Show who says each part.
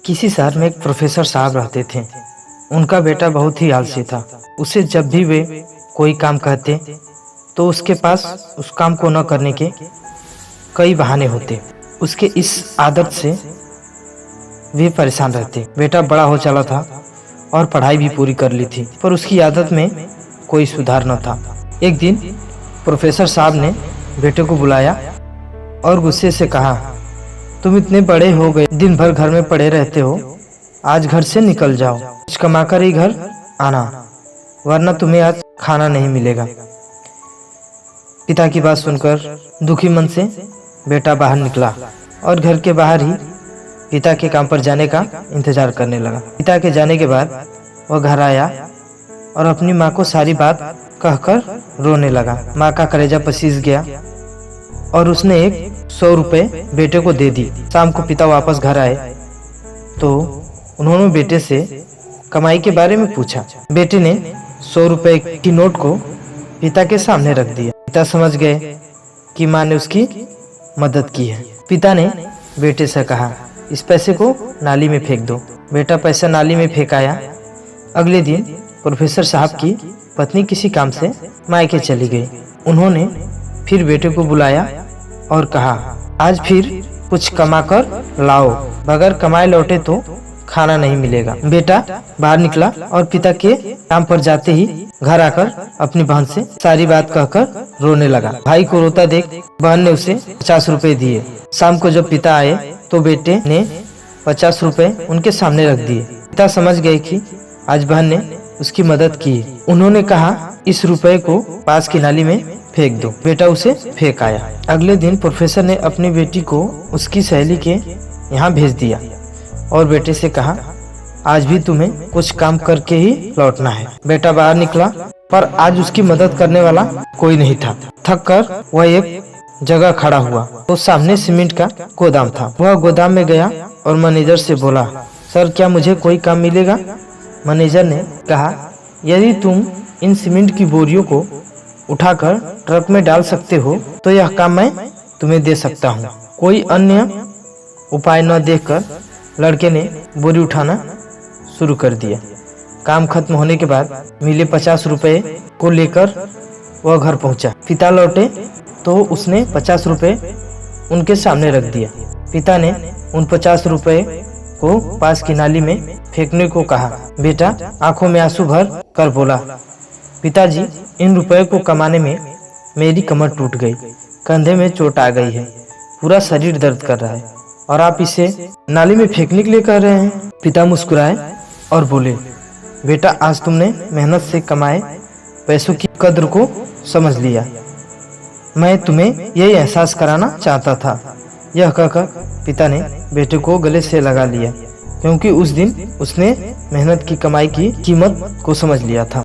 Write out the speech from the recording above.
Speaker 1: किसी शहर में एक प्रोफेसर साहब रहते थे। उनका बेटा बहुत ही आलसी था। उसे जब भी वे कोई काम कहते तो उसके पास उस काम को न करने के कई बहाने होते। उसके इस आदत से वे परेशान रहते। बेटा बड़ा हो चला था और पढ़ाई भी पूरी कर ली थी, पर उसकी आदत में कोई सुधार न था। एक दिन प्रोफेसर साहब ने बेटे को बुलाया और गुस्से से कहा, तुम इतने बड़े हो गए, दिन भर घर में पड़े रहते हो। आज घर से निकल जाओ, कुछ कमाकर ही घर आना, वरना तुम्हें आज खाना नहीं मिलेगा। पिता की बात सुनकर दुखी मन से बेटा बाहर निकला और घर के बाहर ही पिता के काम पर जाने का इंतजार करने लगा। पिता के जाने के बाद वह घर आया और अपनी माँ को सारी बात कहकर रोने लगा। माँ का कलेजा पसीज गया और उसने 100 रुपए बेटे को दे दी। शाम को पिता वापस घर आए तो उन्होंने बेटे से कमाई के बारे में पूछा। बेटे ने 100 रुपए की नोट को पिता के सामने रख दिया। पिता समझ गए कि माँ ने उसकी मदद की है। पिता ने बेटे से कहा, इस पैसे को नाली में फेंक दो। बेटा पैसा नाली में फेंक आया। अगले दिन प्रोफेसर साहब की पत्नी किसी काम से मायके चली गई। उन्होंने फिर बेटे को बुलाया और कहा, आज फिर कुछ कमा कर लाओ, बगैर कमाए लौटे तो खाना नहीं मिलेगा। बेटा बाहर निकला और पिता के काम पर जाते ही घर आकर अपनी बहन से सारी बात कहकर रोने लगा। भाई को रोता देख बहन ने उसे 50 रुपए दिए। शाम को जब पिता आए तो बेटे ने 50 रुपए उनके सामने रख दिए। पिता समझ गए कि आज बहन ने उसकी मदद की। उन्होंने कहा, इस रुपए को पास की नाली में फेंक दो। बेटा उसे फेंक आया। अगले दिन प्रोफेसर ने अपनी बेटी को उसकी सहेली के यहाँ भेज दिया और बेटे से कहा, आज भी तुम्हें कुछ काम करके ही लौटना है। बेटा बाहर निकला पर आज उसकी मदद करने वाला कोई नहीं था। थक कर वह एक जगह खड़ा हुआ तो सामने सीमेंट का गोदाम था। वह गोदाम में गया और मैनेजर से बोला, सर क्या मुझे कोई काम मिलेगा? मैनेजर ने कहा, यदि तुम इन सीमेंट की बोरियों को उठाकर ट्रक में डाल सकते हो तो यह काम मैं तुम्हें दे सकता हूँ। कोई अन्य उपाय न देखकर लड़के ने बोरी उठाना शुरू कर दिया। काम खत्म होने के बाद मिले 50 रुपए को लेकर वह घर पहुंचा। पिता लौटे तो उसने 50 रुपए उनके सामने रख दिया। पिता ने उन 50 रुपए को पास की नाली में फेंकने को कहा। बेटा आंखों में आंसू भर कर बोला, पिताजी इन रुपए को कमाने में मेरी कमर टूट गई, कंधे में चोट आ गई है, पूरा शरीर दर्द कर रहा है और आप इसे नाली में फेंकने के लिए कह रहे हैं। पिता मुस्कुराए और बोले, बेटा आज तुमने मेहनत से कमाए पैसों की कद्र को समझ लिया। मैं तुम्हें यही एहसास कराना चाहता था। यह कहकर पिता ने बेटे को गले से लगा लिया, क्योंकि उस दिन उसने मेहनत की कमाई की कीमत को समझ लिया था।